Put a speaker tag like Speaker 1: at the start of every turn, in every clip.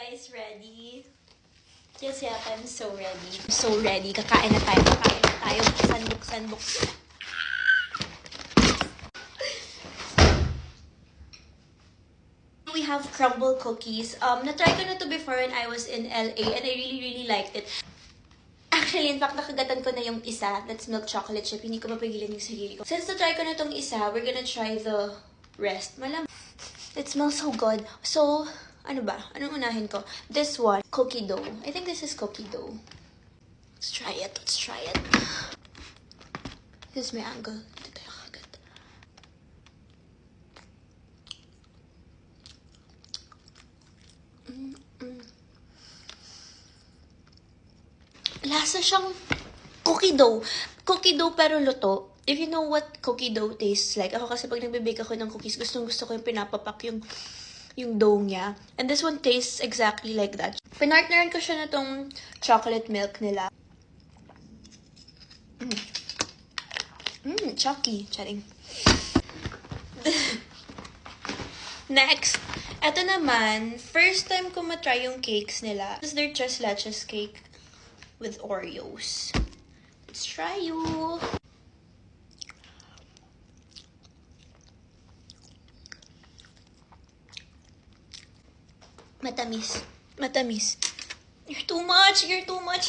Speaker 1: guys ready? Yes, yeah, I'm so ready. So ready. Kakain na tayo. Buksan. We have crumble cookies. Na-try ko na to before when I was in LA and I really liked it. Actually, in fact, nakagatan ko na yung isa. That's milk chocolate chip. Hindi ko mapigilan yung sarili ko. Since na-try ko na tong isa, we're gonna try the rest. It smells so good. So, ano ba? Anong unahin ko? This one, cookie dough. I think this is cookie dough. Let's try it. This is my angle. Dito tayo kagad. Lasa siyang cookie dough. Cookie dough pero luto. If you know what cookie dough tastes like, ako kasi pag nagbe-bake ako ng cookies, gusto ko yung pinapapak yung dough niya. And this one tastes exactly like that. Pinartneran ko siya na tong chocolate milk nila. Chucky. Charing. Next, eto naman, first time ko matry yung cakes nila. This is their Tres Leches cake with Oreos. Let's try you. Matamis. You're too much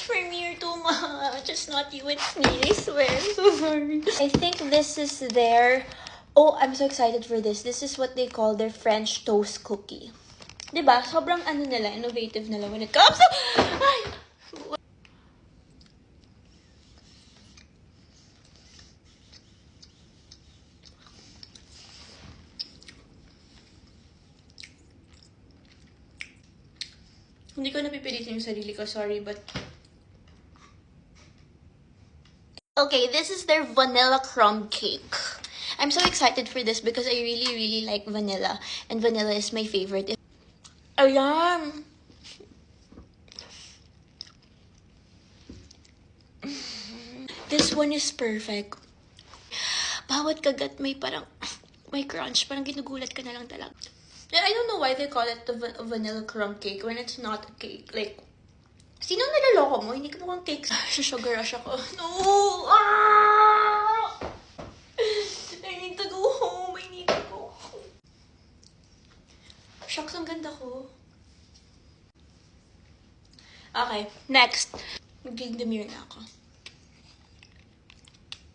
Speaker 1: for me. You're too much. It's not you, it's me. I swear. I'm so sorry. I think this is their... Oh, I'm so excited for this. This is what they call their French toast cookie. Diba? Sobrang innovative nila when it comes to... Ay! Hindi ko napipilitin yung sarili ko, sorry, but... Okay, this is their vanilla crumb cake. I'm so excited for this because I really like vanilla. And vanilla is my favorite. Ayan! This one is perfect. Bawat kagat may crunch. Parang ginugulat ka na lang talaga. And I don't know why they call it the vanilla crumb cake when it's not a cake. Like, sino niloloko mo? Hindi ka mukhang cake. Sugar rush ako. No! Ah! I need to go home. Shucks, ang ganda ko. Okay, next. Mag-glimmer na ako.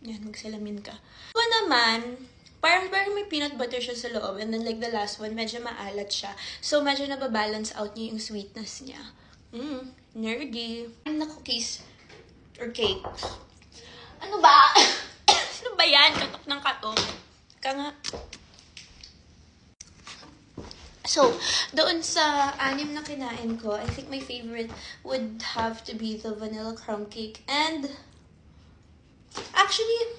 Speaker 1: Yan, magsalamin ka. Ito naman, parang may peanut butter siya sa loob. And then like the last one, medyo maalat siya. So medyo nababalance out niya yung sweetness niya. Nerdy. Na cookies or cakes. Ano ba? Ano ba yan? Katok ng katok. Nga. So, doon sa 6 na kinain ko, I think my favorite would have to be the vanilla crumb cake. And, actually,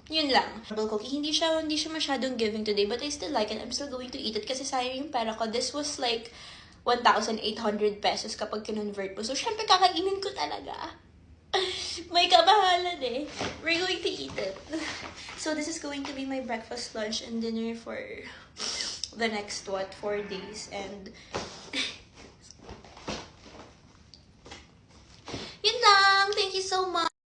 Speaker 1: yun lang. Crumble cookie, hindi siya masyadong giving today, but I still like it. I'm still going to eat it kasi sayang yung pera ko. This was like 1,800 pesos kapag kinonvert mo. So, syempre, kakainin ko talaga. May kamahalan eh. We're going to eat it. So, this is going to be my breakfast, lunch, and dinner for the next 4 days. And yun lang. Thank you so much.